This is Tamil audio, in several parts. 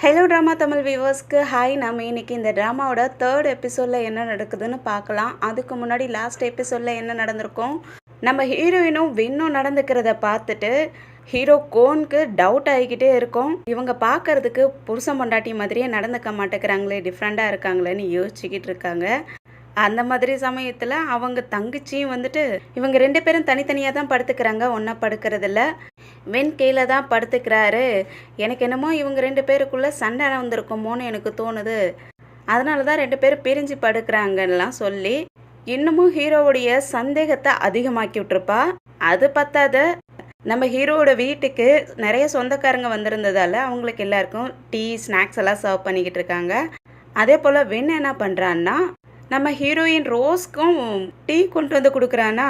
ஹலோ ட்ராமா தமிழ் வியூவர்ஸ்க்கு ஹாய். நம்ம இன்னைக்கு இந்த ட்ராமாவோட தேர்ட் எபிசோடில் என்ன நடக்குதுன்னு பார்க்கலாம். அதுக்கு முன்னாடி லாஸ்ட் எபிசோடில் என்ன நடந்திருக்கும், நம்ம ஹீரோயினும் வின்னும் நடந்துக்கிறத பார்த்துட்டு ஹீரோ கோனுக்கு டவுட் ஆகிக்கிட்டே இருக்கும். இவங்க பார்க்கறதுக்கு புருஷன் பொண்டாட்டி மாதிரியே நடந்துக்க மாட்டேங்கிறாங்களே, டிஃப்ரெண்ட்டாக இருக்காங்களேன்னு யோசிச்சுக்கிட்டு இருக்காங்க. அந்த மாதிரி சமயத்தில் அவங்க தங்கச்சியும் வந்துட்டு இவங்க 2 பேரும் தனித்தனியாக தான் படுத்துக்கிறாங்க, ஒன்றா படுக்கிறதில்ல. வென் கீழே தான் படுத்துக்கிறாரு. எனக்கு என்னமோ இவங்க 2 பேருக்குள்ளே சண்டை வந்திருக்குமோன்னு எனக்கு தோணுது, அதனால தான் 2 பேரும் பிரிஞ்சு படுக்கிறாங்கலாம் சொல்லி இன்னமும் ஹீரோவுடைய சந்தேகத்தை அதிகமாக்கி விட்டுருப்பா. அது பத்தாத நம்ம ஹீரோவோட வீட்டுக்கு நிறைய சொந்தக்காரங்க வந்திருந்ததால் அவங்களுக்கு எல்லாருக்கும் டீ ஸ்நாக்ஸ் எல்லாம் சர்வ் பண்ணிக்கிட்டு இருக்காங்க. அதே போல் வென் என்ன பண்ணுறான்னா, நம்ம ஹீரோயின் ரோஸ்க்கும் டீ கொண்டு வந்து கொடுக்குறானா,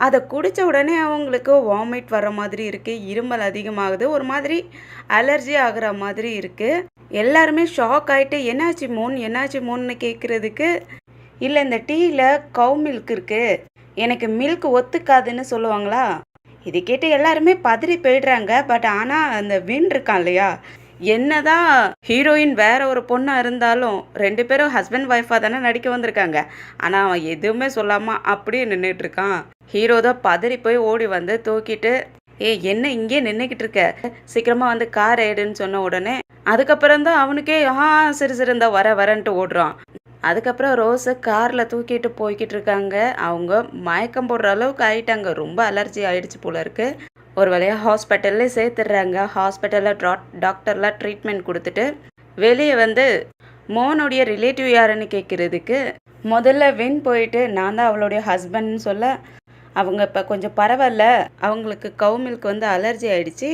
அதை குடித்த உடனே அவங்களுக்கு வாமிட் வர மாதிரி இருக்குது, இருமல் அதிகமாகுது, ஒரு மாதிரி அலர்ஜி ஆகிற மாதிரி இருக்குது. எல்லாருமே ஷாக் ஆகிட்டு என்னாச்சு மோன்னு கேட்குறதுக்கு, இல்லை இந்த டீயில் கவு மில்க் இருக்குது, எனக்கு மில்க் ஒத்துக்காதுன்னு சொல்லுவாங்களா. இது கேட்டு எல்லாருமே பதறி போயிடுறாங்க. பட் ஆனால் அந்த வின் இருக்கான் இல்லையா, என்னதான் ஹீரோயின் வேற ஒரு பொண்ணாக இருந்தாலும் 2 பேரும் ஹஸ்பண்ட் ஒய்ஃபாக தானே நடிக்க வந்திருக்காங்க. ஆனால் அவன் எதுவுமே சொல்லாமல் அப்படியே நின்றுட்டு இருக்கான். ஹீரோ தான் பதறி போய் ஓடி வந்து தூக்கிட்டு, என்ன இங்கே நின்றுக்கிட்டு இருக்க, சீக்கிரமாக வந்து கார் ஏடுன்னு சொன்ன உடனே அதுக்கப்புறம் தான் அவனுக்கே சரி இருந்தா வரன்ட்டு ஓடுறான். அதுக்கப்புறம் ரோஸை காரில் தூக்கிட்டு போய்கிட்டு இருக்காங்க. அவங்க மயக்கம் போடுற அளவுக்கு ஆயிட்டாங்க, ரொம்ப அலர்ஜி ஆயிடுச்சு போல இருக்கு. ஒரு வழியாக ஹாஸ்பிட்டல்லே சேர்த்துடுறாங்க. ஹாஸ்பிட்டலில் டாக்டர்லாம் ட்ரீட்மெண்ட் கொடுத்துட்டு வெளியே வந்து மோனுடைய ரிலேட்டிவ் யாருன்னு கேட்குறதுக்கு முதல்ல வின் போயிட்டு நான் தான் அவளுடைய ஹஸ்பண்ட்னு சொல்ல, அவங்க இப்போ கொஞ்சம் பரவாயில்ல, அவங்களுக்கு கவு மில்க் வந்து அலர்ஜி ஆகிடுச்சு,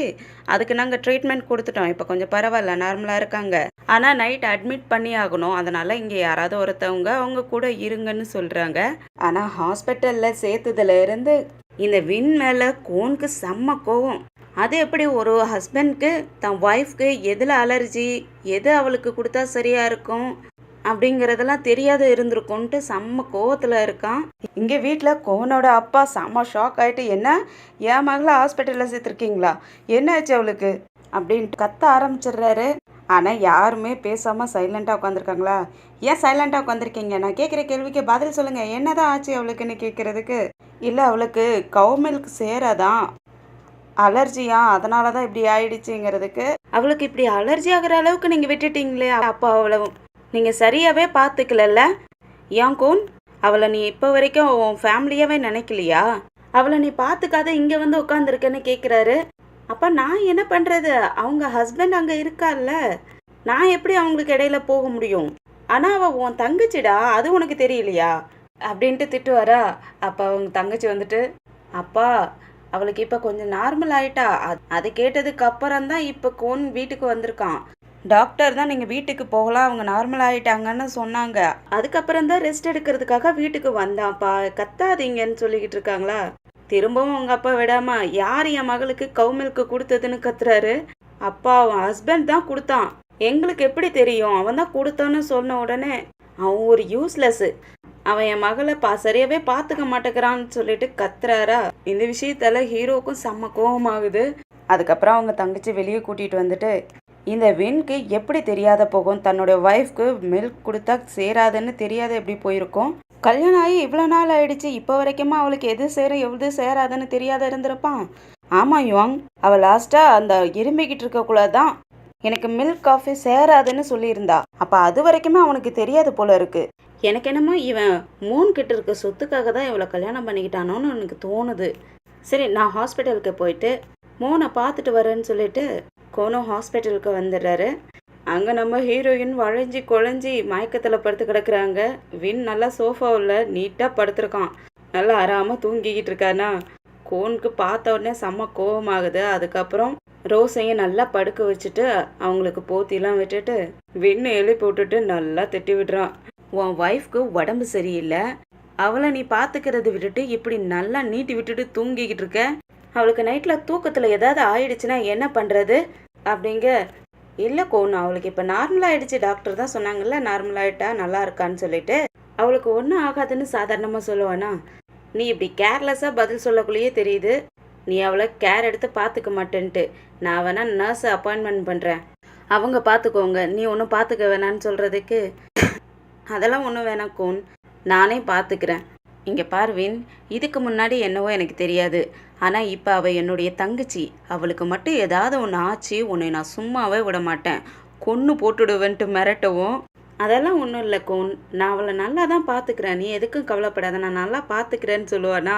அதுக்கு நாங்கள் ட்ரீட்மெண்ட் கொடுத்துட்டோம், இப்போ கொஞ்சம் பரவாயில்ல, நார்மலாக இருக்காங்க, ஆனால் நைட் அட்மிட் பண்ணி ஆகணும், அதனால் இங்கே யாராவது ஒருத்தவங்க அவங்க கூட இருங்கன்னு சொல்கிறாங்க. ஆனால் ஹாஸ்பிட்டலில் சேர்த்ததுலேருந்து இந்த வின் மேலே கோனுக்கு செம்ம கோவம். அது எப்படி ஒரு ஹஸ்பண்ட்க்கு தன் ஒய்ஃப்க்கு எதில் அலர்ஜி, எது அவளுக்கு கொடுத்தா சரியாக இருக்கும் அப்படிங்கிறதெல்லாம் தெரியாத இருந்திருக்கும்ன்ட்டு செம்ம கோவத்தில் இருக்கான். இங்கே வீட்டில் கோனோட அப்பா செம்ம ஷாக் ஆகிட்டு, என்ன என் மகளை ஹாஸ்பிட்டலில் சேர்த்துருக்கீங்களா, என்ன ஆச்சு அவளுக்கு அப்படின்ட்டு கத்த ஆரம்பிச்சிடுறாரு. ஆனால் யாருமே பேசாமல் சைலண்ட்டாக உட்காந்துருக்காங்களா. ஏன் சைலண்ட்டாக உட்காந்துருக்கீங்க, நான் கேட்குற கேள்விக்கு பதில் சொல்லுங்கள், என்னதான் ஆச்சு அவளுக்குன்னு கேட்குறதுக்கு, இல்லை அவளுக்கு கவு மில்க் சேராதான், அலர்ஜியா, அதனால தான் இப்படி ஆயிடுச்சுங்கிறதுக்கு, அவளுக்கு இப்படி அலர்ஜி ஆகிற அளவுக்கு நீங்கள் விட்டுட்டீங்களே, அப்போ அவளை நீங்கள் சரியாகவே பார்த்துக்கலல்ல ஏன் கோன், அவளை நீ இப்போ வரைக்கும் உன் ஃபேமிலியாகவே நினைக்கலையா, அவளை நீ பார்த்துக்காத இங்கே வந்து உட்காந்துருக்கேன்னு கேட்குறாரு. அப்போ நான் என்ன பண்ணுறது, அவங்க ஹஸ்பண்ட் அங்கே இருக்கார்ல, நான் எப்படி அவங்களுக்கு இடையில போக முடியும், ஆனால் அவள் உன் தங்கச்சிடா, அது உனக்கு தெரியலையா அப்படின்ட்டு திட்டுவாரா. அப்போ அவங்க தங்கச்சி வந்துட்டு, அப்பா அவளுக்கு இப்போ கொஞ்சம் நார்மல் ஆயிட்டா, அது கேட்டதுக்கு அப்புறம் தான் இப்போ கோன் வீட்டுக்கு வந்திருக்கான், டாக்டர் தான் நீங்கள் வீட்டுக்கு போகலாம், அவங்க நார்மல் ஆகிட்டாங்கன்னு சொன்னாங்க, அதுக்கப்புறம் தான் ரெஸ்ட் எடுக்கிறதுக்காக வீட்டுக்கு வந்தான்ப்பா, கத்தாதீங்கன்னு சொல்லிக்கிட்டு இருக்காங்களா. திரும்பவும் அவங்க அப்பா விடாம, யார் என் மகளுக்கு கவு மில்க் கொடுத்ததுன்னு கத்துறாரு. அப்பா அவன் ஹஸ்பண்ட் தான் கொடுத்தான், எங்களுக்கு எப்படி தெரியும், அவன் தான் கொடுத்தான்னு சொன்ன உடனே அவன் ஒரு யூஸ்லெஸ், அவன் என் மகளை சரியாவே பார்த்துக்க மாட்டேங்கிறான்னு சொல்லிட்டு கத்துறாரா. இந்த விஷயத்தால ஹீரோவுக்கும் செம்ம கோபமாகுது. அதுக்கப்புறம் அவங்க தங்கச்சி வெளியே கூட்டிகிட்டு வந்துட்டு, இந்த வின்க்கு எப்படி தெரியாத போகும், தன்னுடைய ஒய்ஃப்க்கு மில்க் கொடுத்தா சேராதுன்னு தெரியாத எப்படி போயிருக்கும், கல்யாணம் ஆகி இவ்வளோ நாள் ஆயிடுச்சு, இப்போ வரைக்குமா அவளுக்கு எது சேரும் எது சேராதுன்னு தெரியாத இருந்திருப்பான். ஆமாம் யுவாங், அவள் லாஸ்ட்டாக அந்த இரும்பிக்கிட்டு இருக்கக்குள்ளதான் எனக்கு மில்க் காஃபி சேராதுன்னு சொல்லியிருந்தா, அப்போ அது வரைக்குமே அவனுக்கு தெரியாது போல இருக்கு. எனக்கு என்னமோ இவன் மூன் கிட்ட இருக்க சொத்துக்காக தான் இவளை கல்யாணம் பண்ணிக்கிட்டானோன்னு எனக்கு தோணுது. சரி, நான் ஹாஸ்பிட்டலுக்கு போயிட்டு மோனை பார்த்துட்டு வரேன்னு சொல்லிட்டு கோனும் ஹாஸ்பிட்டலுக்கு வந்துடுறாரு. அங்கே நம்ம ஹீரோயின் வளைஞ்சி குழஞ்சி மயக்கத்தில் படுத்து கிடக்குறாங்க. வின் நல்லா சோஃபாவில் நீட்டாக படுத்துருக்கான், நல்லா ஆறாமல் தூங்கிக்கிட்டு இருக்கானா. கோனுக்கு பார்த்த உடனே செம்ம கோபமாகுது. அதுக்கப்புறம் ரோஸையும் நல்லா படுக்க வச்சுட்டு அவங்களுக்கு போத்திலாம் விட்டுட்டு வின்னு எழுப்பி விட்டுட்டு நல்லா திட்டி விடுறான். உன் ஒய்ஃப்க்கு உடம்பு சரியில்லை, அவளை நீ பார்த்துக்கிறது விட்டுட்டு இப்படி நல்லா நீட்டி விட்டுட்டு தூங்கிக்கிட்டு இருக்க, அவளுக்கு நைட்டில் தூக்கத்தில் ஏதாவது ஆயிடுச்சுன்னா என்ன பண்ணுறது அப்படிங்க. இல்லை கோன், அவளுக்கு இப்போ நார்மல் ஆகிடுச்சு, டாக்டர் தான் சொன்னாங்கல்ல நார்மல் ஆகிட்டா நல்லா இருக்கான்னு சொல்லிட்டு, அவளுக்கு ஒன்றும் ஆகாதுன்னு சாதாரணமாக சொல்லுவானா. நீ இப்படி கேர்லெஸ்ஸாக பதில் சொல்லக்குள்ளேயே தெரியுது நீ அவளை கேர் எடுத்து பார்த்துக்க மாட்டேன்ட்டு. நான் வேணா நர்ஸை அப்பாயின்மெண்ட் பண்ணுறேன், அவங்க பார்த்துக்கோங்க, நீ ஒன்றும் பார்த்துக்க வேணான்னு சொல்கிறதுக்கு அதெல்லாம் ஒன்றும் வேணாம் கோன், நானே பார்த்துக்கிறேன். இங்கே பார்வின், இதுக்கு முன்னாடி என்னவோ எனக்கு தெரியாது, ஆனால் இப்போ அவள் என்னுடைய தங்கச்சி. அவளுக்கு மட்டும் ஏதாவது ஒன்று ஆச்சு உன்னை நான் சும்மாவே விட மாட்டேன், கொன்று போட்டுடுவேன்ட்டு மிரட்டவும். அதெல்லாம் ஒன்றும் இல்லை கோன், நான் அவளை நல்லா தான் பார்த்துக்கிறேன், நீ எதுக்கும் கவலைப்படாத, நான் நல்லா பார்த்துக்கிறேன்னு சொல்லுவானா.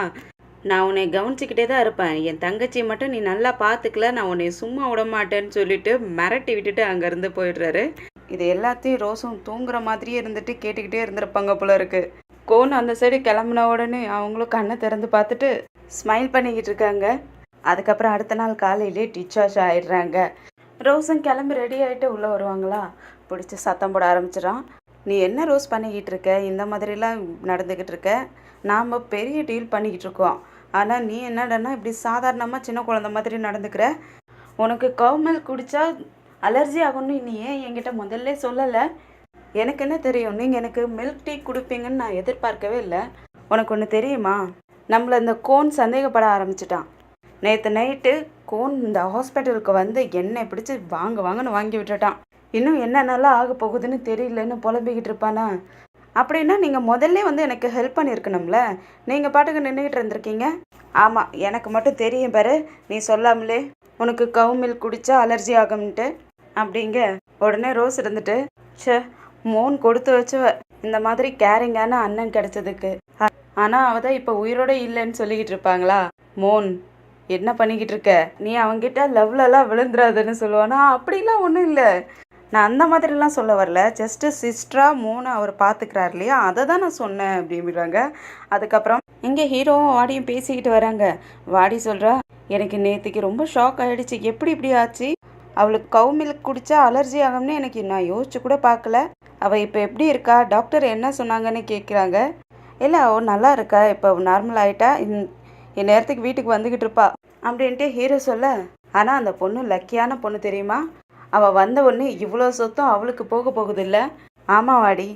நான் உன்னை கவனிச்சிக்கிட்டே தான் இருப்பேன், என் தங்கச்சியை மட்டும் நீ நல்லா பார்த்துக்கல, நான் உன்னை சும்மா விட மாட்டேன்னு சொல்லிட்டு மிரட்டி விட்டுட்டு அங்கேருந்து போயிடுறாரு. இது எல்லாத்தையும் ரோஸும் தூங்குற மாதிரியே இருந்துட்டு கேட்டுக்கிட்டே இருந்திருப்பாங்க போல இருக்கு. கோன் அந்த சைடு கிளம்புன உடனே அவங்களும் கண்ணை திறந்து பார்த்துட்டு ஸ்மைல் பண்ணிக்கிட்டு இருக்காங்க. அதுக்கப்புறம் அடுத்த நாள் காலையிலே டிச்சார்ஜ் ஆயிடுறாங்க. ரோஸும் கிளம்பி ரெடி ஆகிட்டு உள்ளே வருவாங்களா, பிடிச்சி சத்தம் போட ஆரம்பிச்சிடான். நீ என்ன ரோஸ் பண்ணிக்கிட்டு இருக்க, இந்த மாதிரிலாம் நடந்துக்கிட்டு இருக்க, நாம் பெரிய டீல் பண்ணிக்கிட்டு இருக்கோம், ஆனால் நீ என்னடனா இப்படி சாதாரணமாக சின்ன குழந்தை மாதிரி நடந்துக்கிற, உனக்கு கவ் மில்க் குடித்தா அலர்ஜி ஆகும்னு நீ ஏன் என்கிட்ட முதல்ல சொல்லலை? எனக்கு என்ன தெரியும், நீங்கள் எனக்கு மில்க் டீ கொடுப்பீங்கன்னு நான் எதிர்பார்க்கவே இல்லை. உனக்கு ஒன்று தெரியுமா, நம்மளை இந்த கோன் சந்தேகப்பட ஆரம்பிச்சிட்டான். நேற்று நைட்டு கோன் இந்த ஹாஸ்பிட்டலுக்கு வந்து என்னை பிடிச்சி வாங்கன்னு வாங்கி விட்டுட்டான். இன்னும் என்னென்னலாம் ஆக போகுதுன்னு தெரியலன்னு புலம்பிக்கிட்டு இருப்பானா. அப்படின்னா நீங்கள் முதல்ல வந்து எனக்கு ஹெல்ப் பண்ணியிருக்கணும்ல, நீங்கள் பாட்டுக்கு நின்றுக்கிட்டு இருந்திருக்கீங்க. ஆமாம், எனக்கு மட்டும் தெரியும் பாரு, நீ சொல்லாமலே உனக்கு கவு மில்க் குடித்தா அலர்ஜி ஆகும்ன்ட்டு அப்படிங்க. உடனே ரோஸ் இருந்துட்டு, மோன் கொடுத்து வச்சுவ இந்த மாதிரி கேரிங்கான அண்ணன் கிடைச்சதுக்கு. ஆனால் அவள் தான் இப்போ உயிரோட இல்லைன்னு சொல்லிக்கிட்டு இருப்பாங்களா. மோன் என்ன பண்ணிக்கிட்டு இருக்க, நீ அவங்கிட்ட லவ்லலாம் விழுந்துடாதுன்னு சொல்லுவானா. அப்படிலாம் ஒன்றும் இல்லை, நான் அந்த மாதிரிலாம் சொல்ல வரல, ஜஸ்ட்டு சிஸ்டராக மோனை அவர் பார்த்துக்கிறார் இல்லையா, அதை தான் நான் சொன்னேன் அப்படிங்கிறாங்க. அதுக்கப்புறம் இங்கே ஹீரோவும் வாடியும் பேசிக்கிட்டு வராங்க. வாடி சொல்கிறா, எனக்கு நேற்றுக்கு ரொம்ப ஷாக் ஆகிடுச்சு, எப்படி இப்படி ஆச்சு, அவளுக்கு கவு மில்க் குடித்தா அலர்ஜி ஆகும்னு எனக்கு நான் யோசிச்சு கூட பார்க்கல. அவள் இப்போ எப்படி இருக்கா, டாக்டர் என்ன சொன்னாங்கன்னு கேட்குறாங்க. இல்லை அவள் நல்லா இருக்கா, இப்போ நார்மல் ஆகிட்டா, என் நேரத்துக்கு வீட்டுக்கு வந்துக்கிட்டு இருப்பா அப்படின்ட்டு ஹீரோ சொல்ல. ஆனால் அந்த பொண்ணு லக்கியான பொண்ணு தெரியுமா, அவள் வந்த உடனே இவ்வளோ சொத்தும் அவளுக்கு போக போகுது இல்லை. ஆமாம் வாடி,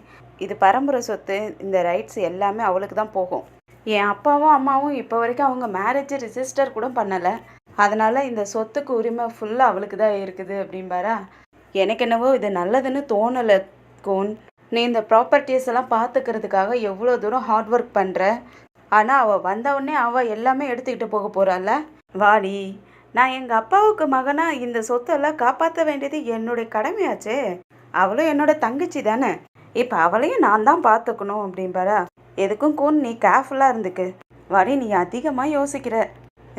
இது பரம்பரை சொத்து, இந்த ரைட்ஸ் எல்லாமே அவளுக்கு தான் போகும். என் அப்பாவும் அம்மாவும் இப்போ வரைக்கும் அவங்க மேரேஜ் ரிஜிஸ்டர் கூட பண்ணலை, அதனால் இந்த சொத்துக்கு உரிமை ஃபுல்லாக அவளுக்கு தான் இருக்குது அப்படின்பாரா. எனக்கு என்னவோ இது நல்லதுன்னு தோணலை கோன், நீ இந்த ப்ராப்பர்ட்டிஸ் எல்லாம் பார்த்துக்கிறதுக்காக எவ்வளோ தூரம் ஹார்ட் ஒர்க் பண்ணுற, ஆனால் அவள் வந்தவுடனே அவள் எல்லாமே எடுத்துக்கிட்டு போக போகிறாள்ல. வாடி, நான் எங்கள் அப்பாவுக்கு மகனாக இந்த சொத்தெல்லாம் காப்பாற்ற வேண்டியது என்னுடைய கடமையாச்சே, அவளும் என்னோட தங்கச்சி தானே, இப்போ அவளையும் நான் தான் பார்த்துக்கணும் அப்படின்பாரா. எதுக்கும் கோன் நீ கேர்ஃபுல்லாக இருந்துக்கு வாடி, நீ அதிகமாக யோசிக்கிற,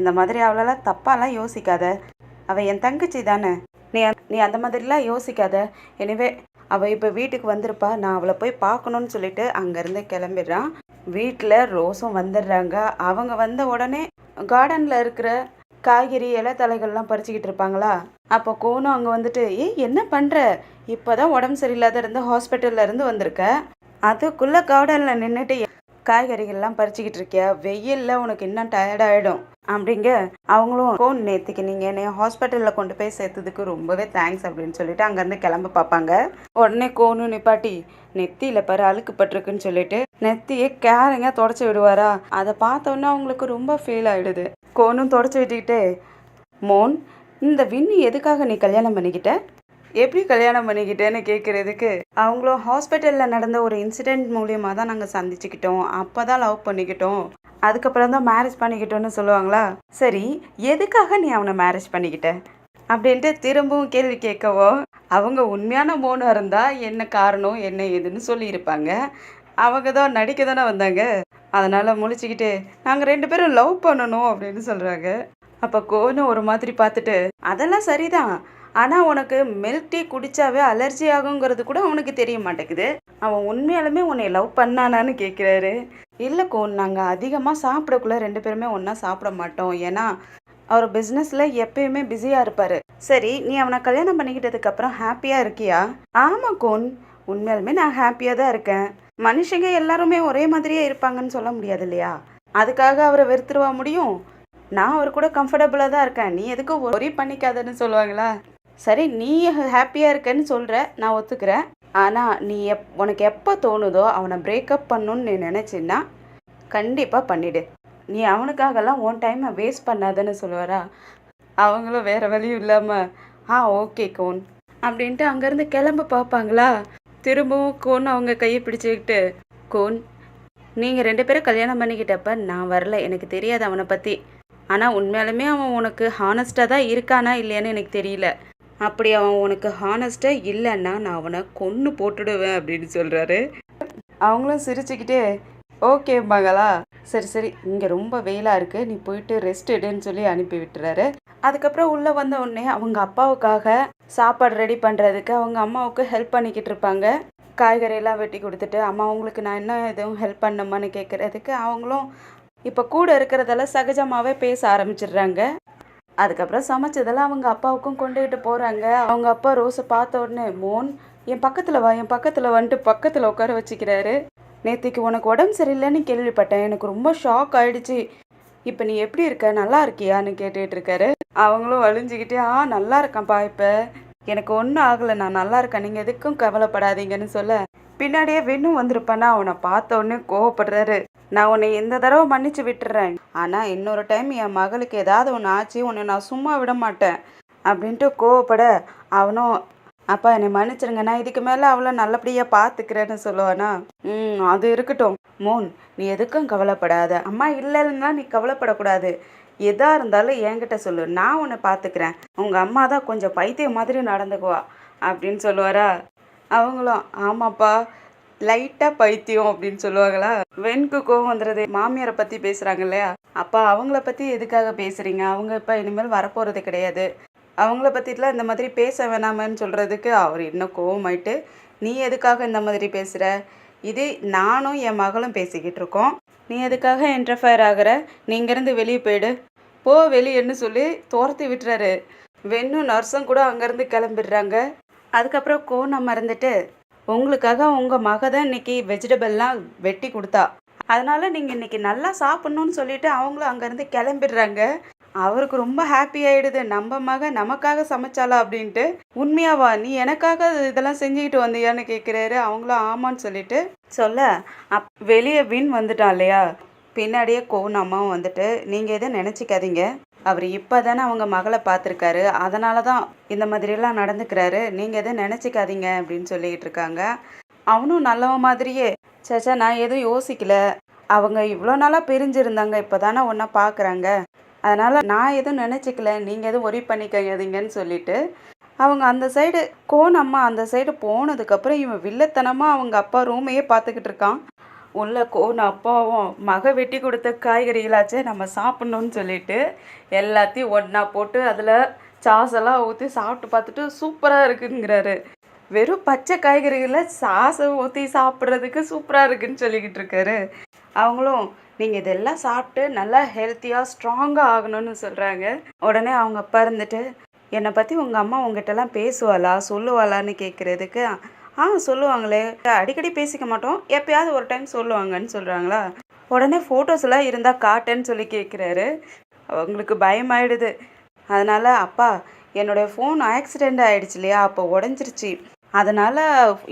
இந்த மாதிரி அவளெல்லாம் தப்பாலாம் யோசிக்காத, அவள் என் தங்கச்சி தானே, நீ அந்த மாதிரிலாம் யோசிக்காத. எனவே அவள் இப்போ வீட்டுக்கு வந்திருப்பா, நான் அவளை போய் பார்க்கணுன்னு சொல்லிட்டு அங்கேருந்து கிளம்பிடுறான். வீட்டில் ரோஸும் வந்துடுறாங்க. அவங்க வந்த உடனே கார்டனில் இருக்கிற காய்கறி இலை தலைகள்லாம் பறிச்சுக்கிட்டு இருப்பாங்களா. அப்போ கோனும் அங்கே வந்துட்டு, என்ன பண்ணுற, இப்போ தான் உடம்பு சரியில்லாத இருந்து ஹாஸ்பிட்டலில் இருந்து வந்திருக்க, அதுக்குள்ளே கார்டனில் நின்றுட்டு காய்கறிகள்லாம் பறிச்சுக்கிட்டு இருக்கியா, வெயிலில் உனக்கு இன்னும் டயர்டாகிடும் அப்படிங்க. அவங்களும் கோன் நேற்றுக்கு நீங்கள் என்னை ஹாஸ்பிட்டலில் கொண்டு போய் சேர்த்ததுக்கு ரொம்பவே தேங்க்ஸ் அப்படின்னு சொல்லிட்டு அங்கேருந்து கிளம்ப பார்ப்பாங்க. உடனே கோனும் நிப்பாட்டி, நெத்தியில் பாரு அழுக்கு பட்டிருக்குன்னு சொல்லிட்டு நெத்தியை கேரிங்க தொடச்சி விடுவாரா. அதை பார்த்தோன்னே அவங்களுக்கு ரொம்ப ஃபீல் ஆகிடுது. கோனும் தொடச்சி விட்டுக்கிட்டு, மோன் இந்த வின்னு எதுக்காக நீ கல்யாணம் பண்ணிக்கிட்ட, எப்படி கல்யாணம் பண்ணிக்கிட்டேன்னு கேட்குறதுக்கு, அவங்களும் ஹாஸ்பிட்டலில் நடந்த ஒரு இன்சிடெண்ட் மூலியமாக தான் நாங்கள் சந்திச்சுக்கிட்டோம், அப்போ தான் லவ் பண்ணிக்கிட்டோம், அதுக்கப்புறம் தான் மேரேஜ் பண்ணிக்கிட்டோன்னு சொல்லுவாங்களா. சரி, எதுக்காக நீ அவனை மேரேஜ் பண்ணிக்கிட்ட அப்படின்ட்டு திரும்பவும் கேள்வி கேட்கவோ, அவங்க உண்மையான மோனாக இருந்தால் என்ன காரணம் என்ன ஏதுன்னு சொல்லியிருப்பாங்க. அவங்க தான் நடிக்க தானே வந்தாங்க, அதனால் முழிச்சுக்கிட்டு நாங்கள் 2 பேரும் லவ் பண்ணணும் அப்படின்னு சொல்கிறாங்க. அப்போ கோனும் ஒரு மாதிரி பார்த்துட்டு, அதெல்லாம் சரிதான், ஆனால் உனக்கு மில்க் டீ குடித்தாவே அலர்ஜி ஆகுங்கிறது கூட அவனுக்கு தெரிய மாட்டேங்குது, அவன் உண்மையாலுமே உன்னை லவ் பண்ணானான்னு கேட்குறாரு. இல்லை கோன், நாங்கள் அதிகமாக சாப்பிடக்குள்ள 2 பேருமே ஒன்றா சாப்பிட மாட்டோம், ஏன்னா அவர் பிஸ்னஸில் எப்பயுமே பிஸியாக இருப்பார். சரி, நீ அவனை கல்யாணம் பண்ணிக்கிட்டதுக்கப்புறம் ஹாப்பியாக இருக்கியா? ஆமாம் கோன், உண்மையாலுமே நான் ஹாப்பியாக தான் இருக்கேன். மனுஷங்க எல்லாருமே ஒரே மாதிரியே இருப்பாங்கன்னு சொல்ல முடியாது இல்லையா, அதுக்காக அவரை வெறுத்துருவா முடியும். நான் அவர் கூட கம்ஃபர்டபுளாக தான் இருக்கேன், நீ எதுக்கும் ஒரே பண்ணிக்காதன்னு சொல்லுவாங்களா. சரி, நீ ஹாப்பியாக இருக்கேன்னு சொல்கிற, நான் ஒத்துக்கிறேன், ஆனால் நீ உனக்கு எப்போ தோணுதோ அவனை பிரேக்கப் பண்ணணுன்னு நீ நினச்சின்னா கண்டிப்பாக பண்ணிவிடு, நீ அவனுக்காகலாம் உன் டைமை வேஸ்ட் பண்ணாதன்னு சொல்லுவாரா. அவங்களும் வேறு வழியும் இல்லாமல் ஓகே கோன் அப்படின்ட்டு அங்கேருந்து கிளம்ப பார்ப்பாங்களா, திரும்பவும் கோன் அவங்க கையை பிடிச்சிக்கிட்டு, கோன் நீங்கள் 2 பேரும் கல்யாணம் பண்ணிக்கிட்டப்ப நான் வரல, எனக்கு தெரியாது அவனை பற்றி. ஆனால் உண்மையாலுமே அவன் உனக்கு ஹானஸ்ட்டாக தான் இருக்கானா இல்லையான்னு எனக்கு தெரியல. அப்படி அவன் உனக்கு ஹானஸ்ட்டாக இல்லைன்னா நான் அவனை கொன்று போட்டுடுவேன் அப்படின்னு சொல்கிறாரு. அவங்களும் சிரிச்சுக்கிட்டே ஓகே மகளா, சரி சரி, இங்கே ரொம்ப வெயிலாக இருக்குது, நீ போயிட்டு ரெஸ்ட் எடுன்னு சொல்லி அனுப்பி விட்டுறாரு. அதுக்கப்புறம் உள்ளே வந்த உடனே அவங்க அப்பாவுக்காக சாப்பாடு ரெடி பண்ணுறதுக்கு அவங்க அம்மாவுக்கு ஹெல்ப் பண்ணிக்கிட்டு இருப்பாங்க. காய்கறியெல்லாம் வெட்டி கொடுத்துட்டு, அம்மா உங்களுக்கு நான் என்ன எதுவும் ஹெல்ப் பண்ணணுமான்னு கேட்குறதுக்கு அவங்களும் இப்போ கூட இருக்கிறதெல்லாம் சகஜமாகவே பேச ஆரம்பிச்சிடுறாங்க. அதுக்கப்புறம் சமைச்சதெல்லாம் அவங்க அப்பாவுக்கும் கொண்டுகிட்டு போகிறாங்க. அவங்க அப்பா ரோஸை பார்த்த உடனே, மோன் என் பக்கத்தில் வா, என் பக்கத்தில் வந்துட்டு பக்கத்தில் உட்கார வச்சுக்கிறாரு. நேற்றுக்கு உனக்கு உடம்பு சரியில்லைன்னு கேள்விப்பட்டேன், எனக்கு ரொம்ப ஷாக் ஆகிடுச்சு, இப்போ நீ எப்படி இருக்க, நல்லா இருக்கியான்னு கேட்டுட்டு இருக்காரு. அவங்களும் வலிஞ்சிக்கிட்டே நல்லா இருக்கேன்ப்பா, இப்போ எனக்கு ஒன்றும் ஆகலை, நான் நல்லா இருக்கேன், நீங்கள் எதுக்கும் கவலைப்படாதீங்கன்னு சொல்ல, பின்னாடியே வெண்ணும் வந்திருப்பானா அவனை பார்த்த உடனே கோவப்படுறாரு. நான் உன்னை எந்த தடவை மன்னிச்சு விட்டுறேன், ஆனால் இன்னொரு டைம் என் மகளுக்கு ஏதாவது ஒன்று ஆச்சு உன்னை நான் சும்மா விட மாட்டேன் அப்படின்ட்டு கோவப்பட, அவனும் அப்பா என்னை மன்னிச்சிருங்க, நான் இதுக்கு மேலே அவளை நல்லபடியாக பார்த்துக்கிறேன்னு சொல்லுவானா. அது இருக்கட்டும் மோன், நீ எதுக்கும் கவலைப்படாத, அம்மா இல்லைன்னா நீ கவலைப்படக்கூடாது, எதாக இருந்தாலும் என்கிட்ட சொல்லு, நான் உன்னை பார்த்துக்கிறேன், உங்கள் அம்மா தான் கொஞ்சம் பைத்தியம் மாதிரி நடந்துக்குவா அப்படின்னு சொல்லுவாரா. அவங்களும் ஆமாப்பா லைட்டாக பைத்தியம் அப்படின்னு சொல்லுவாங்களா. வெண்க்கு கோவம் வந்துடுது, மாமியாரை பற்றி பேசுகிறாங்க இல்லையா, அப்பா அவங்கள பற்றி எதுக்காக பேசுகிறீங்க, அவங்க இப்போ இனிமேல் வரப்போகிறது கிடையாது, அவங்கள பற்றிலாம் இந்த மாதிரி பேச வேணாமன்னு சொல்கிறதுக்கு அவர் இன்னும் கோவமாயிட்டு, நீ எதுக்காக இந்த மாதிரி பேசுகிற, இது நானும் என் மகளும் பேசிக்கிட்டு இருக்கோம், நீ எதுக்காக இன்டர்ஃபயர் ஆகிற, நீ இங்கேருந்து வெளியே போயிடு, போ வெளியேன்னு சொல்லி துரத்தி விட்டுறாரு. வெண்ணும் நர்ஸும் கூட அங்கேருந்து கிளம்பிடுறாங்க. அதுக்கப்புறம் கோனை மறந்துட்டு, உங்களுக்காக உங்கள் மக தான் இன்றைக்கி வெஜிடபிள்லாம் வெட்டி கொடுத்தா, அதனால் நீங்கள் இன்றைக்கி நல்லா சாப்பிட்ணுன்னு சொல்லிட்டு அவங்களும் அங்கேருந்து கிளம்பிடுறாங்க. அவருக்கு ரொம்ப ஹாப்பி ஆகிடுது, நம்ம மக நமக்காக சமைச்சாலா அப்படின்ட்டு. உண்மையாவா, நீ எனக்காக இதெல்லாம் செஞ்சுக்கிட்டு வந்தியான்னு கேட்குறாரு. அவங்களும் ஆமான்னு சொல்லிட்டு சொல்ல, வெளியே வின் வந்துட்டான் இல்லையா, பின்னாடியே கோன் அம்மாவும் வந்துட்டு, நீங்கள் எதுவும் நினச்சிக்காதீங்க, அவர் இப்போ தானே அவங்க மகளை பார்த்துருக்காரு, அதனால தான் இந்த மாதிரியெல்லாம் நடந்துக்கிறாரு, நீங்கள் எதுவும் நினச்சிக்காதீங்க அப்படின்னு சொல்லிக்கிட்டு இருக்காங்க. அவனும் நல்லவன் மாதிரியே, சேச்சா நான் எதுவும் யோசிக்கல, அவங்க இவ்வளோ நாளாக பிரிஞ்சிருந்தாங்க, இப்போ தானே ஒன்றா பார்க்குறாங்க, அதனால் நான் எதுவும் நினச்சிக்கல, நீங்கள் எதுவும் ஒரி பண்ணிக்காதீங்கன்னு சொல்லிட்டு அவங்க அந்த சைடு கோன் அம்மா அந்த சைடு போனதுக்கப்புறம் இவன் வில்லத்தனமாக அவங்க அப்பா ரூமையே பார்த்துக்கிட்டு இருக்கான். உள்ள கோன் அப்பாவும் மக வெட்டி கொடுத்த காய்கறிகளாச்சே நம்ம சாப்பிட்ணுன்னு சொல்லிட்டு எல்லாத்தையும் ஒன்றா போட்டு அதில் சாஸெல்லாம் ஊற்றி சாப்பிட்டு பார்த்துட்டு சூப்பராக இருக்குங்கிறாரு. வெறும் பச்சை காய்கறிகளை சாஸை ஊற்றி சாப்பிட்றதுக்கு சூப்பராக இருக்குன்னு சொல்லிக்கிட்டு இருக்காரு. அவங்களும் நீங்கள் இதெல்லாம் சாப்பிட்டு நல்லா ஹெல்த்தியாக ஸ்ட்ராங்காக ஆகணும்னு சொல்கிறாங்க. உடனே அவங்க அப்பா இருந்துட்டு, என்னை பற்றி உங்கள் அம்மா உங்ககிட்டலாம் பேசுவாளா சொல்லுவாளான்னு கேட்குறதுக்கு, சொல்லுவாங்களே, அடிக்கடி பேசிக்க மாட்டோம், எப்பயாவது ஒரு டைம் சொல்லுவாங்கன்னு சொல்கிறாங்களா. உடனே ஃபோட்டோஸ்லாம் இருந்தால் காட்டேன்னு சொல்லி கேட்குறாரு. அவங்களுக்கு பயமாயிடுது. அதனால் அப்பா என்னுடைய ஃபோன் ஆக்சிடெண்ட் ஆகிடுச்சு இல்லையா, அப்போ உடஞ்சிருச்சு, அதனால்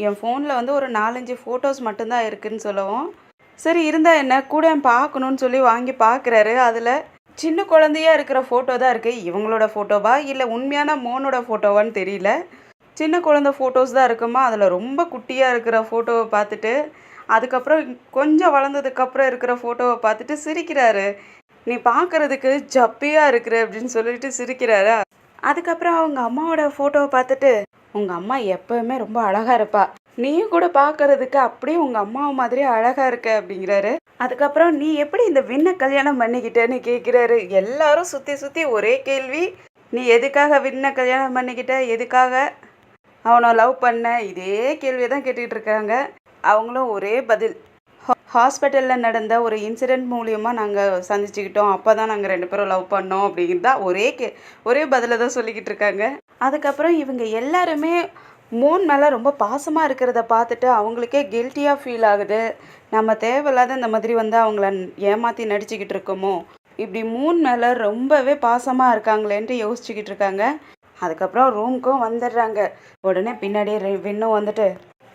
என் ஃபோனில் வந்து ஒரு 4-5 ஃபோட்டோஸ் மட்டும்தான் இருக்குதுன்னு சொல்லவும், சரி இருந்தால் என்ன கூட பார்க்கணுன்னு சொல்லி வாங்கி பார்க்குறாரு. அதில் சின்ன குழந்தையாக இருக்கிற ஃபோட்டோ தான் இருக்குது. இவங்களோட ஃபோட்டோவா இல்லை உண்மையான மோனோட ஃபோட்டோவான்னு தெரியல. சின்ன குழந்தை ஃபோட்டோஸ் தான் இருக்குமா. அதில் ரொம்ப குட்டியாக இருக்கிற ஃபோட்டோவை பார்த்துட்டு, அதுக்கப்புறம் கொஞ்சம் வளர்ந்ததுக்கப்புறம் இருக்கிற ஃபோட்டோவை பார்த்துட்டு சிரிக்கிறாரு. நீ பார்க்குறதுக்கு ஜப்பியாக இருக்கிற அப்படின்னு சொல்லிட்டு சிரிக்கிறாரா. அதுக்கப்புறம் அவங்க அம்மாவோட ஃபோட்டோவை பார்த்துட்டு, உங்கள் அம்மா எப்போவுமே ரொம்ப அழகாக இருப்பா, நீயும் கூட பார்க்கறதுக்கு அப்படியே உங்கள் அம்மாவை மாதிரியே அழகாக இருக்க அப்படிங்கிறாரு. அதுக்கப்புறம் நீ எப்படி இந்த வின்னை கல்யாணம் பண்ணிக்கிட்டேன்னு கேட்குறாரு. எல்லாரும் சுற்றி சுற்றி ஒரே கேள்வி, நீ எதுக்காக வின்னை கல்யாணம் பண்ணிக்கிட்ட, எதுக்காக அவனை லவ் பண்ண, இதே கேள்வியை தான் கேட்டுக்கிட்டு இருக்காங்க. அவங்களும் ஒரே பதில், ஹாஸ்பிட்டலில் நடந்த ஒரு இன்சிடெண்ட் மூலியமாக நாங்கள் சந்திச்சுக்கிட்டோம், அப்போ தான் நாங்கள் 2 பேரும் லவ் பண்ணோம் அப்படிங்கிறது தான் ஒரே பதிலை தான் சொல்லிக்கிட்டு இருக்காங்க. அதுக்கப்புறம் இவங்க எல்லாருமே மோன் மேலே ரொம்ப பாசமாக இருக்கிறத பார்த்துட்டு அவங்களுக்கே கில்ட்டியாக ஃபீல் ஆகுது. நம்ம தேவையில்லாத இந்த மாதிரி வந்து அவங்கள ஏமாற்றி நடிச்சுக்கிட்டு இருக்கோமோ, இப்படி மோன் மேலே ரொம்பவே பாசமாக இருக்காங்களேன்ட்டு யோசிச்சுக்கிட்டு இருக்காங்க. அதுக்கப்புறம் ரூமுக்கும் வந்துடுறாங்க. உடனே பின்னாடியே வின்னும் வந்துட்டு,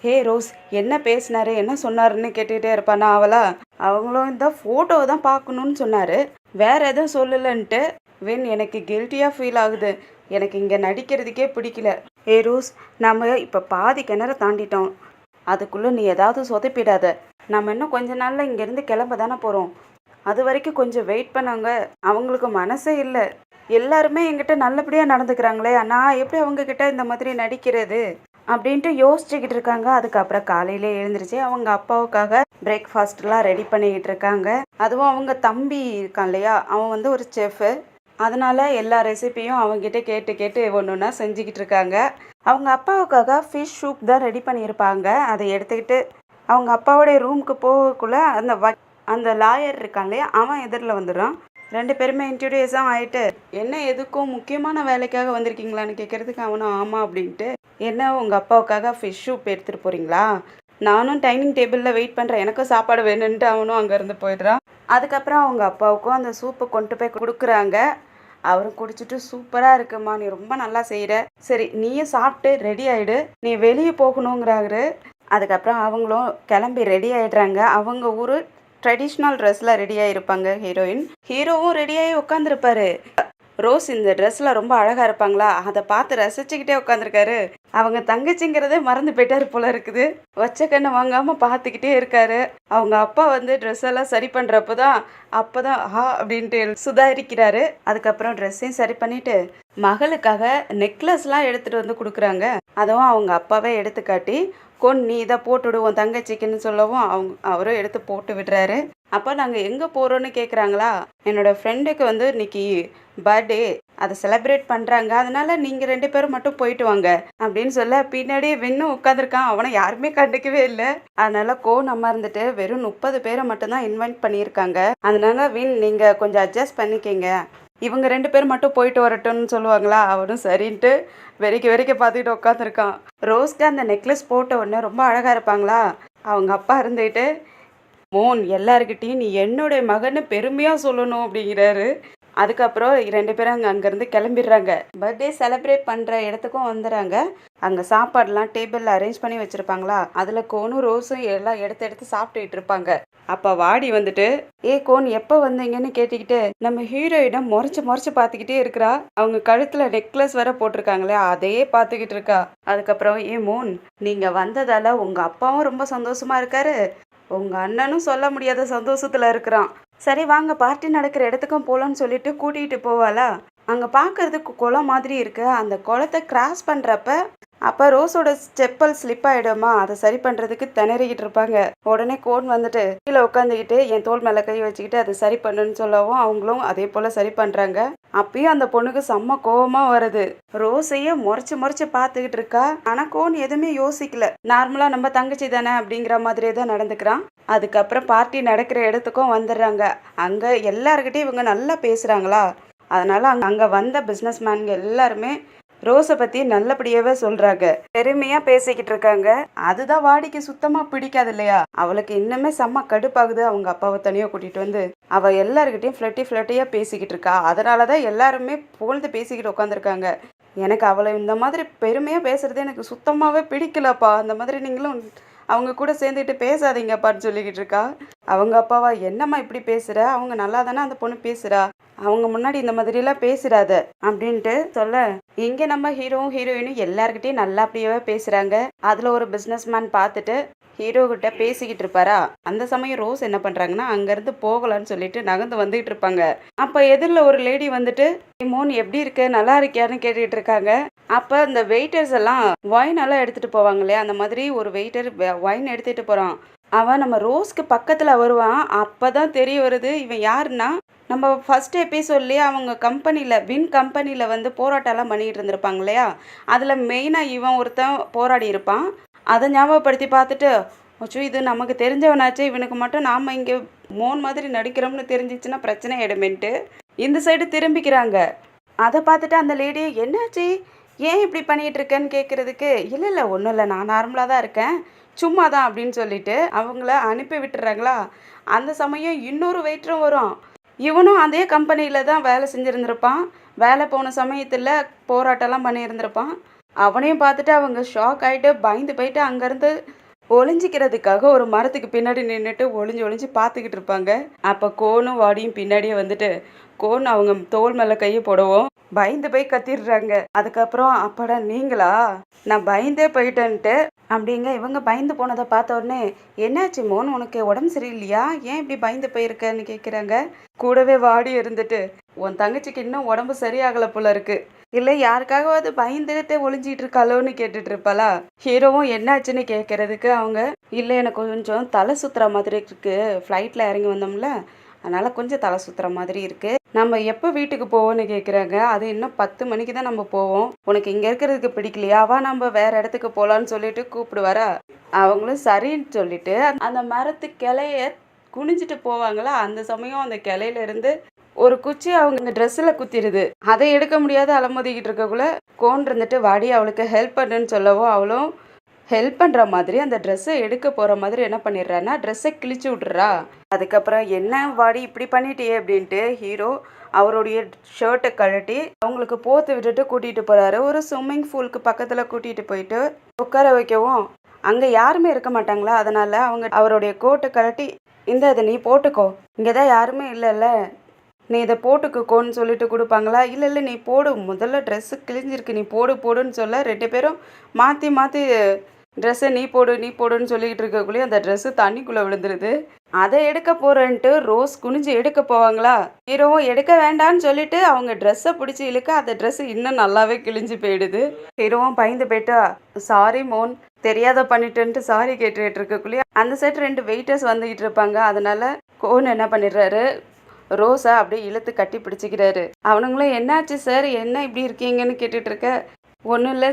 ஹே ரோஸ் என்ன பேசினாரு என்ன சொன்னாருன்னு கேட்டுக்கிட்டே இருப்பானா அவளா. அவங்களும் இந்த ஃபோட்டோவை தான் பார்க்கணுன்னு சொன்னார், வேற எதுவும் சொல்லலைன்ட்டு. வின் எனக்கு கில்ட்டியாக ஃபீல் ஆகுது, எனக்கு இங்கே நடிக்கிறதுக்கே பிடிக்கல, ஏ ரோஸ், நம்ம இப்போ பாதி கிணற தாண்டிட்டோம். அதுக்குள்ளே நீ ஏதாவது சொதப்பிடாத. நம்ம இன்னும் கொஞ்ச நாளில் இங்கேருந்து கிளம்ப தானே போகிறோம். அது வரைக்கும் கொஞ்சம் வெயிட் பண்ணாங்க. அவங்களுக்கு மனசே இல்லை. எல்லாருமே என்கிட்ட நல்லபடியாக நடந்துக்கிறாங்களே, நான் எப்படி அவங்கக்கிட்ட இந்த மாதிரி நடிக்கிறது அப்படின்ட்டு யோசிச்சுக்கிட்டு இருக்காங்க. அதுக்கப்புறம் காலையிலே எழுந்திரிச்சு அவங்க அப்பாவுக்காக பிரேக்ஃபாஸ்ட்லாம் ரெடி பண்ணிக்கிட்டு இருக்காங்க. அதுவும் அவங்க தம்பி இருக்கான் இல்லையா, அவன் வந்து ஒரு செஃப்பு. அதனால எல்லா ரெசிபியும் அவங்ககிட்ட கேட்டு கேட்டு ஒன்று ஒன்றா செஞ்சுக்கிட்டு இருக்காங்க. அவங்க அப்பாவுக்காக ஃபிஷ் சூப் தான் ரெடி பண்ணியிருப்பாங்க. அதை எடுத்துக்கிட்டு அவங்க அப்பாவோடைய ரூமுக்கு போகக்குள்ள அந்த லாயர் இருக்கான் இல்லையா, அவன் எதிரில் வந்துடுறான். 2 பேருமே இன்ட்ரடியூஸாக ஆகிட்டு, என்ன எதுக்கும் முக்கியமான வேலைக்காக வந்திருக்கீங்களான்னு கேட்குறதுக்கு அவனும் ஆமாம் அப்படின்ட்டு, என்ன உங்கள் அப்பாவுக்காக ஃபிஷ் சூப் எடுத்துகிட்டு போகிறீங்களா? நானும் டைனிங் டேபிளில் வெயிட் பண்ணுறேன், எனக்கும் சாப்பாடு வேணுன்ட்டு அவனும் அங்கேருந்து போயிடுறான். அதுக்கப்புறம் அவங்க அப்பாவுக்கும் அந்த சூப்பை கொண்டு போய் கொடுக்குறாங்க. அவரும் குடிச்சிட்டு சூப்பராக இருக்குமா, நீ ரொம்ப நல்லா செய்கிற, சரி நீயும் சாப்பிட்டு ரெடி ஆகிடு, நீ வெளியே போகணுங்கிறாரு. அதுக்கப்புறம் அவங்களும் கிளம்பி ரெடி ஆகிடுறாங்க. அவங்க ஊர் ட்ரெடிஷ்னல் ட்ரெஸ்ஸில் ரெடியாக இருப்பாங்க ஹீரோயின். ஹீரோவும் ரெடியாகி உட்காந்துருப்பாரு. ரோஸ் இந்த ட்ரெஸ்ஸில் ரொம்ப அழகாக இருப்பாங்களா, அதை பார்த்து ரசிச்சுக்கிட்டே உட்காந்துருக்காரு. அவங்க தங்கச்சிங்கிறதே மறந்து போயிட்டாரு போல இருக்குது. வச்ச கண்ணை வாங்காமல் பார்த்துக்கிட்டே இருக்காரு. அவங்க அப்பா வந்து ட்ரெஸ் எல்லாம் சரி பண்ணுறப்போ தான் அப்படின்ட்டு சுதாரிக்கிறாரு. அதுக்கப்புறம் ட்ரெஸ்ஸையும் சரி பண்ணிட்டு மகளுக்காக நெக்லஸ்லாம் எடுத்துகிட்டு வந்து கொடுக்குறாங்க. அதுவும் அவங்க அப்பாவே எடுத்து காட்டி, நீ இதை போட்டுவிடுவோம் தங்கச்சிக்குன்னு சொல்லவும் அவரும் எடுத்து போட்டு விடுறாரு. அப்போ நாங்கள் எங்கே போகிறோன்னு கேட்குறாங்களா, என்னோடய ஃப்ரெண்டுக்கு வந்து இன்னைக்கு பர்த்டே, அதை செலிப்ரேட் பண்ணுறாங்க, அதனால நீங்கள் 2 பேரும் மட்டும் போயிட்டு வாங்க அப்படின்னு சொல்ல, பின்னாடியே வின்னும் உட்காந்துருக்கான். அவனை யாருமே கண்டுக்கவே இல்லை. அதனால நம்ம இருந்துட்டு வெறும் 30 பேரை மட்டும்தான் இன்வைட் பண்ணியிருக்காங்க. அதனால வின் நீங்கள் கொஞ்சம் அட்ஜஸ்ட் பண்ணிக்கிங்க, இவங்க 2 பேர் மட்டும் போயிட்டு வரட்டும்னு சொல்லுவாங்களா. அவனும் சரின்ட்டு வெறிக்க பார்த்துக்கிட்டு உட்காந்துருக்கான். ரோஸ்க்கு அந்த நெக்லஸ் போட்ட உடனே ரொம்ப அழகாக இருப்பாங்களா. அவங்க அப்பா இருந்துக்கிட்டு, மோன் எல்லாருக்கிட்டையும் நீ என்னுடைய மகன்னு பெருமையாக சொல்லணும் அப்படிங்கிறாரு. அதுக்கப்புறம் 2 பேரும் அங்கேருந்து கிளம்பிடுறாங்க. பர்த்டே செலிப்ரேட் பண்ணுற இடத்துக்கும் வந்துடுறாங்க. அங்கே சாப்பாடெலாம் டேபிளில் அரேஞ்ச் பண்ணி வச்சுருப்பாங்களா, அதில் கோனும் ரோஸும் எல்லாம் எடுத்து சாப்பிட்டுக்கிட்டு இருப்பாங்க. அப்போ வாடி வந்துட்டு, கோன் எப்போ வந்தீங்கன்னு கேட்டுக்கிட்டு நம்ம ஹீரோயிடம் முறைச்சு பார்த்துக்கிட்டே இருக்கிறா. அவங்க கழுத்தில் நெக்லஸ் வேற போட்டிருக்காங்களே, அதையே பார்த்துக்கிட்டு இருக்கா. அதுக்கப்புறம் மோன், நீங்கள் வந்ததால் உங்கள் அப்பாவும் ரொம்ப சந்தோஷமாக இருக்காரு, உங்கள் அண்ணனும் சொல்ல முடியாத சந்தோஷத்தில் இருக்கிறான். சரி வாங்க பார்ட்டி நடக்கிற இடத்துக்கும் போகலான்னு சொல்லிட்டு கூட்டிகிட்டு போவாளா. அங்கே பார்க்கறதுக்கு குளம் மாதிரி இருக்கு. அந்த குளத்தை கிராஸ் பண்ணுறப்ப அப்போ ரோஸோட செப்பல் ஸ்லிப் ஆகிடுமா, அதை சரி பண்ணுறதுக்கு திணறிக்கிட்டு இருப்பாங்க. உடனே கோன் வந்துட்டு கீழே உட்காந்துக்கிட்டு என் தோல் மேலே கை வச்சுக்கிட்டு அதை சரி பண்ணுன்னு சொல்லவும் அவங்களும் அதே போல் சரி பண்ணுறாங்க. அப்பயும் அந்த பொண்ணுக்கு செம்ம கோபமாக வருது. ரோஸையே முறைச்சு பார்த்துக்கிட்டு இருக்கா. ஆனால் கோன் எதுவுமே யோசிக்கல. நார்மலாக நம்ம தங்கச்சி தானே அப்படிங்கிற மாதிரியே தான் நடந்துக்கிறான். அதுக்கப்புறம் பார்ட்டி நடக்கிற இடத்துக்கும் வந்துடுறாங்க. அங்கே எல்லாருக்கிட்டையும் இவங்க நல்லா பேசுகிறாங்களா, அதனால் அங்கே வந்த பிஸ்னஸ் மேன்ங்க எல்லாருமே ரோஸை பற்றி நல்லபடியாகவே சொல்கிறாங்க, பெருமையாக பேசிக்கிட்டு இருக்காங்க. அதுதான் வாடிக்கு சுத்தமாக பிடிக்காது இல்லையா. அவளுக்கு இன்னுமே செம்ம கடுப்பாகுது. அவங்க அப்பாவை தனியாக கூட்டிகிட்டு வந்து அவள் எல்லாருக்கிட்டையும் ஃப்ளட்டியாக பேசிக்கிட்டு இருக்கா. அதனால தான் எல்லாருமே புகழ்ந்து பேசிக்கிட்டு உட்காந்துருக்காங்க. எனக்கு அவளை இந்த மாதிரி பெருமையாக பேசுகிறது எனக்கு சுத்தமாகவே பிடிக்கலப்பா, அந்த மாதிரி நீங்களும் அவங்க கூட சேர்ந்துட்டு பேசாதீங்கப்பான்னு சொல்லிக்கிட்டு இருக்கா. அவங்க அப்பாவா, என்னம்மா இப்படி பேசுகிற, அவங்க நல்லா தானே அந்த பொண்ணு பேசுகிறா, அவங்க முன்னாடி இந்த மாதிரிலாம் பேசுகிறாத அப்படின்ட்டு சொல்ல, இங்கே நம்ம ஹீரோவும் ஹீரோயினும் எல்லாருக்கிட்டையும் நல்லபடியாகவே பேசுகிறாங்க. அதில் ஒரு பிஸ்னஸ் மேன் பார்த்துட்டு ஹீரோக்கிட்ட பேசிக்கிட்டு இருப்பாரா. அந்த சமயம் ரோஸ் என்ன பண்ணுறாங்கன்னா அங்கேருந்து போகலான்னு சொல்லிட்டு நகர்ந்து வந்துகிட்டு இருப்பாங்க. அப்போ எதிரில் ஒரு லேடி வந்துட்டு, மோன் எப்படி இருக்க, நல்லா இருக்கியான்னு கேட்டுக்கிட்டு இருக்காங்க. அப்போ இந்த வெயிட்டர்ஸ் எல்லாம் ஒயின் எல்லாம் எடுத்துகிட்டு போவாங்க இல்லையா, அந்த மாதிரி ஒரு வெயிட்டர் ஒயின் எடுத்துகிட்டு போகிறான். அவன் நம்ம ரோஸ்க்கு பக்கத்தில் வருவான். அப்போ தான் தெரிய வருது இவன் யாருன்னா, நம்ம ஃபஸ்ட் எபிசோட்லேயே அவங்க கம்பெனியில் வின் கம்பெனியில் வந்து போராட்டம்லாம் பண்ணிகிட்டு இருந்திருப்பாங்க இல்லையா, அதில் மெயினாக இவன் ஒருத்தன் போராடி இருப்பான். அதை ஞாபகப்படுத்தி பார்த்துட்டு, அச்சோ இது நமக்கு தெரிஞ்சவனாச்சு, இவனுக்கு மட்டும் நாம் இங்கே மோன் மாதிரி நடிக்கிறோம்னு தெரிஞ்சிச்சுன்னா பிரச்சனை ஆகிடுமேன்ட்டு இந்த சைடு திரும்பிக்கிறாங்க. அதை பார்த்துட்டு அந்த லேடி, என்னாச்சு ஏன் இப்படி பண்ணிகிட்டு இருக்கேன்னு கேட்குறதுக்கு, இல்லை ஒன்றும் இல்லை, நான் நார்மலாக தான் இருக்கேன், சும்மா தான் அப்படின்னு சொல்லிட்டு அவங்கள அனுப்பி விட்டுறாங்களா. அந்த சமயம் இன்னொரு வெயிட்டரும் வரும். இவனும் அதே கம்பெனியில் தான் வேலை செஞ்சுருந்துருப்பான். வேலை போன சமயத்தில் போராட்டம்லாம் பண்ணியிருந்திருப்பான். அவனையும் பார்த்துட்டு அவங்க ஷாக் ஆகிட்டு பயந்து போயிட்டு அங்கேருந்து ஒளிஞ்சிக்கிறதுக்காக ஒரு மரத்துக்கு பின்னாடி நின்றுட்டு ஒளிஞ்சு பார்த்துக்கிட்டு இருப்பாங்க. அப்போ கோனும் வாடியும் பின்னாடியே வந்துட்டு கோன் அவங்க தோல் மேலே கையை போடவும் பயந்து போய் கத்திடுறாங்க. அதுக்கப்புறம் அப்பாடா நீங்களா, நான் பயந்தே போயிட்டேன்ட்டு அப்படிங்க இவங்க பயந்து போனதை பார்த்த உடனே, என்னாச்சு மோன், உனக்கு உடம்பு சரியில்லையா, ஏன் இப்படி பயந்து போயிருக்கன்னு கேட்குறாங்க. கூடவே வாடி இருந்துட்டு, உன் தங்கச்சிக்கு இன்னும் உடம்பு சரியாகலை போல இருக்கு, இல்லை யாருக்காகவாது பயந்துகிட்டே ஒளிஞ்சிட்டு இருக்காளோன்னு கேட்டுட்டு இருப்பாளா. ஹீரோவும் என்னாச்சுன்னு கேட்கறதுக்கு அவங்க, இல்லை எனக்கு கொஞ்சம் தலை சுத்துற மாதிரி இருக்கு, ஃப்ளைட்டில் இறங்கி வந்தோம்ல அதனால கொஞ்சம் தலை சுத்துற மாதிரி இருக்கு, நம்ம எப்போ வீட்டுக்கு போவோம்னு கேட்குறாங்க. அது இன்னும் 10 மணிக்கு தான் நம்ம போவோம், உனக்கு இங்கே இருக்கிறதுக்கு பிடிக்கலையா, வா நம்ம வேற இடத்துக்கு போகலான்னு சொல்லிட்டு கூப்பிடுவாரா. அவங்களும் சரின்னு சொல்லிட்டு அந்த மரத்து கிளைய குனிஞ்சிட்டு போவாங்களா, அந்த சமயம் அந்த கிளையில இருந்து ஒரு குச்சி அவங்க ட்ரெஸ்ஸில் குத்திடுது. அதை எடுக்க முடியாத அலமோதிக்கிட்டு இருக்கக்குள்ள கோன் இருந்துட்டு வாடி அவளுக்கு ஹெல்ப் பண்ணுன்னு சொல்லவும் அவளும் ஹெல்ப் பண்ணுற மாதிரி அந்த ட்ரெஸ்ஸை எடுக்க போகிற மாதிரி என்ன பண்ணிடுறான்னா ட்ரெஸ்ஸை கிழிச்சு விட்றா. அதுக்கப்புறம் என்ன வாடி இப்படி பண்ணிட்டியே அப்படின்ட்டு ஹீரோ அவருடைய ஷர்ட்டை கழட்டி அவங்களுக்கு போத்து விட்டுட்டு கூட்டிகிட்டு போகிறாரு. ஒரு ஸ்விம்மிங் பூலுக்கு பக்கத்தில் கூட்டிகிட்டு போயிட்டு உட்கார வைக்கவும் அங்கே யாருமே இருக்க மாட்டாங்களா, அதனால் அவங்க அவருடைய கோட்டை கழட்டி, இந்த இதை நீ போட்டுக்கோ, இங்கே தான் யாருமே இல்லைல்ல, நீ இதை போட்டுக்கோன்னு சொல்லிட்டு கொடுப்பாங்களா. இல்லை இல்லை நீ போடு, முதல்ல ட்ரெஸ்ஸு கிழிஞ்சிருக்கு, நீ போடுன்னு சொல்ல 2 பேரும் மாற்றி மாற்றி ட்ரெஸ்ஸை நீ போடுன்னு சொல்லிக்கிட்டு இருக்கக்குள்ளேயே அந்த ட்ரெஸ்ஸு தண்ணிக்குள்ளே விழுந்துருது. அதை எடுக்க போகிறேன்ட்டு ரோஸ் குனிஞ்சு எடுக்க போவாங்களா, ஹீரோவும் எடுக்க வேண்டான்னு சொல்லிட்டு அவங்க ட்ரெஸ்ஸை பிடிச்சி இழுக்க அந்த ட்ரெஸ்ஸு இன்னும் நல்லாவே கிழிஞ்சு போயிடுது. ஹீரோவும் பயந்து போயிட்டா, சாரி மோன், தெரியாத பண்ணிட்டேன்ட்டு சாரி கேட்டுட்டு இருக்கக்குள்ளேயே அந்த சைடு 2 வெயிட்டர்ஸ் வந்துக்கிட்டு இருப்பாங்க. அதனால கோன் என்ன பண்ணிடுறாரு, ரோஸை அப்படியே இழுத்து கட்டி பிடிச்சிக்கிறாரு. அவனுங்களும் என்னாச்சு சார், என்ன இப்படி இருக்கீங்கன்னு கேட்டுட்டு இருக்க. ஒன்றும் இல்லை,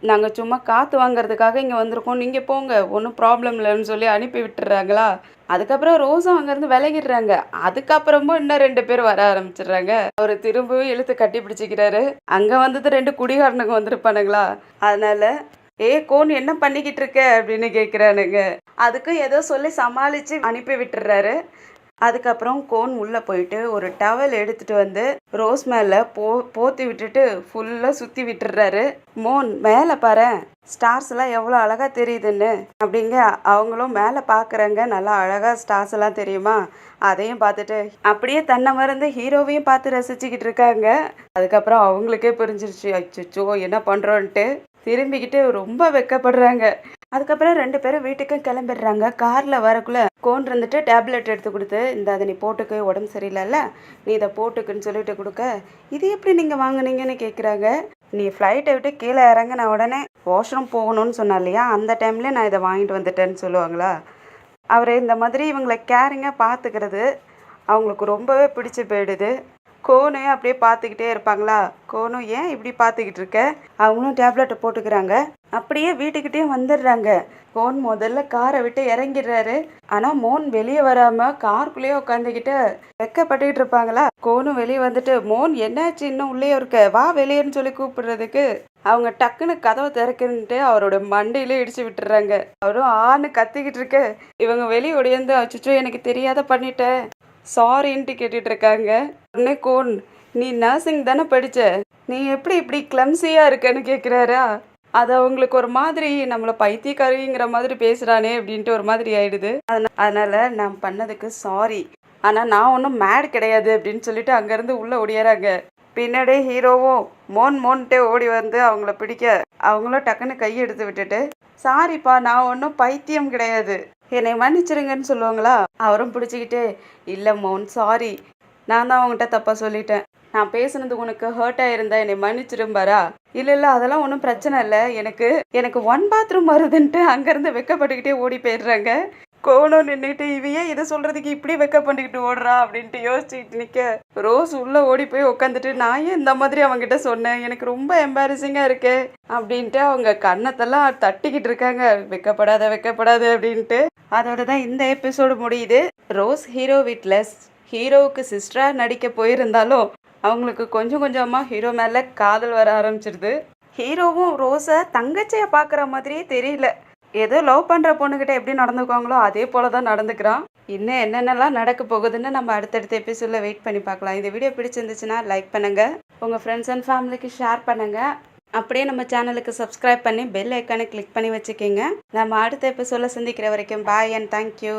நாங்கள் சும்மா காற்று வாங்குறதுக்காக இங்கே வந்திருக்கோம், நீங்கள் போங்க, ஒன்றும் ப்ராப்ளம் இல்லைன்னு சொல்லி அனுப்பி விட்டுறாங்களா. அதுக்கப்புறம் ரோஸும் அங்கேருந்து விலகிடுறாங்க. அதுக்கப்புறமும் இன்னும் 2 பேர் வர ஆரம்பிச்சிடுறாங்க. அவர் திரும்பவும் இழுத்து கட்டி பிடிச்சிக்கிறாரு. அங்கே வந்தது 2 குடிகாரனுங்க வந்திருப்பானுங்களா, அதனால கோன் என்ன பண்ணிக்கிட்டு இருக்க அப்படின்னு கேட்குறானுங்க. அதுக்கு ஏதோ சொல்லி சமாளித்து அனுப்பி விட்டுறாரு. அதுக்கப்புறம் கோன் உள்ளே போயிட்டு ஒரு டவல் எடுத்துகிட்டு வந்து ரோஸ் மேலே போத்தி விட்டுட்டு ஃபுல்லாக சுற்றி விட்டுறாரு. மோன் மேலே பாரு, ஸ்டார்ஸ்லாம் எவ்வளோ அழகாக தெரியுதுன்னு அப்படிங்க. அவங்களும் மேலே பார்க்குறாங்க, நல்லா அழகாக ஸ்டார்ஸ் எல்லாம் தெரியுமா, அதையும் பார்த்துட்டு அப்படியே தன்னை மறந்து ஹீரோவையும் பார்த்து ரசிச்சுக்கிட்டு இருக்காங்க. அதுக்கப்புறம் அவங்களுக்கே புரிஞ்சிருச்சு, அச்சோ என்ன பண்ணுறோன்ட்டு திரும்பிக்கிட்டு ரொம்ப வெக்கப்படுறாங்க. அதுக்கப்புறம் 2 பேரும் வீட்டுக்கும் கிளம்பிடுறாங்க. காரில் வரக்குள்ளே கோன் இருந்துட்டு டேப்லெட் எடுத்து கொடுத்து, இந்த அதை நீ போட்டுக்கு, உடம்பு சரியில்லைல்ல, நீ இதை போட்டுக்குன்னு சொல்லிட்டு கொடுக்க, இது எப்படி நீங்கள் வாங்கினீங்கன்னு கேட்குறாங்க. நீ ஃப்ளைட்டை விட்டு கீழே இறங்கின உடனே வாஷ்ரூம் போகணும்னு சொன்னா இல்லையா, அந்த டைம்லேயே நான் இதை வாங்கிட்டு வந்துட்டேன்னு சொல்லுவாங்களா. அவர் இந்த மாதிரி இவங்களை கேரிங்காக பார்த்துக்கிறது அவங்களுக்கு ரொம்பவே பிடிச்சி போயிடுது. கோனையும் அப்படியே பார்த்துக்கிட்டே இருப்பாங்களா. கோனும் ஏன் இப்படி பார்த்துக்கிட்டு இருக்க, அவங்களும் டேப்லெட்டை போட்டுக்கிறாங்க. அப்படியே வீட்டுக்கிட்டே வந்துடுறாங்க. கோன் முதல்ல காரை விட்டு இறங்கிடுறாரு. ஆனால் மோன் வெளியே வராமல் காருக்குள்ளேயே உட்காந்துக்கிட்டு வெக்கப்பட்டுக்கிட்டு இருப்பாங்களா. கோனும் வெளியே வந்துட்டு, மோன் என்னாச்சு இன்னும் உள்ளே இருக்க, வா வெளியேன்னு சொல்லி கூப்பிடுறதுக்கு அவங்க டக்குன்னு கதவை திறக்குன்ட்டு அவரோட மண்டையிலே இடிச்சு விட்டுறாங்க. அவரும் ஆன்னு கத்திக்கிட்டு இருக்க. இவங்க வெளியே ஒடியாந்து, அச்சோ எனக்கு தெரியாத பண்ணிட்டேன் சாரின்ட்டு கேட்டுட்டு இருக்காங்க. உடனே கோன், நீ நர்சிங் தானே படித்த, நீ எப்படி இப்படி கிளம்சியாக இருக்கன்னு கேட்குறாரா. அது அவங்களுக்கு ஒரு மாதிரி நம்மளை பைத்தியக்காரிங்கிற மாதிரி பேசுகிறானே அப்படின்ட்டு ஒரு மாதிரி ஆயிடுது. அதனால் நான் பண்ணதுக்கு சாரி, ஆனால் நான் ஒன்றும் மேட் கிடையாது அப்படின்னு சொல்லிட்டு அங்கேருந்து உள்ளே ஓடியாராங்க. பின்னாடியே ஹீரோவும் மோன்ட்டே ஓடி வந்து அவங்கள பிடிக்க அவங்களும் டக்குன்னு கையை எடுத்து விட்டுட்டு, சாரிப்பா நான் ஒன்றும் பைத்தியம் கிடையாது, என்னை மன்னிச்சிருங்கன்னு சொல்லுவாங்களா. அவரும் பிடிச்சிக்கிட்டு, இல்லை மோன் சாரி, நான் தான் அவங்ககிட்ட தப்பாக சொல்லிட்டேன், நான் பேசுனது உனக்கு ஹர்ட் ஆயிருந்தா என்னை மன்னிச்சிரும்பாரா. இல்லை அதெல்லாம் ஒன்றும் பிரச்சனை இல்லை, எனக்கு 1 பாத்ரூம் வருதுன்ட்டு அங்கேருந்து வெக்கப்பட்டுக்கிட்டே ஓடி போயிடுறாங்க. கோனும் நின்றுட்டு, இவையே இதை சொல்கிறதுக்கு இப்படி வெக்கப்பட்டுக்கிட்டு ஓடுறா அப்படின்ட்டு யோசிச்சுக்கிட்டு நிற்க, ரோஸ் உள்ளே ஓடி போய் உட்காந்துட்டு, நான் ஏன் இந்த மாதிரி அவங்ககிட்ட சொன்னேன், எனக்கு ரொம்ப எம்பாரசிங்காக இருக்கு அப்படின்ட்டு அவங்க கண்ணத்தெல்லாம் தட்டிக்கிட்டு இருக்காங்க, வெக்கப்படாத அப்படின்ட்டு. அதோட தான் இந்த எபிசோடு முடியுது. ரோஸ் ஹீரோ வீட்டில் ஹீரோவுக்கு சிஸ்டராக நடிக்க போயிருந்தாலும் அவங்களுக்கு கொஞ்சம் கொஞ்சமாக ஹீரோ மேலே காதல் வர ஆரம்பிச்சிருது. ஹீரோவும் ரோஸை தங்கச்சியை பார்க்குற மாதிரியே தெரியல, ஏதோ லவ் பண்ணுற பொண்ணுக்கிட்ட எப்படி நடந்துக்குவாங்களோ அதே போல தான் நடந்துக்கிறான். இன்னும் என்னென்னலாம் நடக்க போகுதுன்னு நம்ம அடுத்தடுத்த எபிசோடில் வெயிட் பண்ணி பார்க்கலாம். இந்த வீடியோ பிடிச்சிருந்துச்சுன்னா லைக் பண்ணுங்கள், உங்கள் ஃப்ரெண்ட்ஸ் அண்ட் ஃபேமிலிக்கு ஷேர் பண்ணுங்கள், அப்படியே நம்ம சேனலுக்கு சப்ஸ்கிரைப் பண்ணி பெல் ஐக்கானை கிளிக் பண்ணி வச்சுக்கோங்க. நம்ம அடுத்த எபிசோடில் சந்திக்கிற வரைக்கும் பாய் அண்ட் தேங்க்யூ.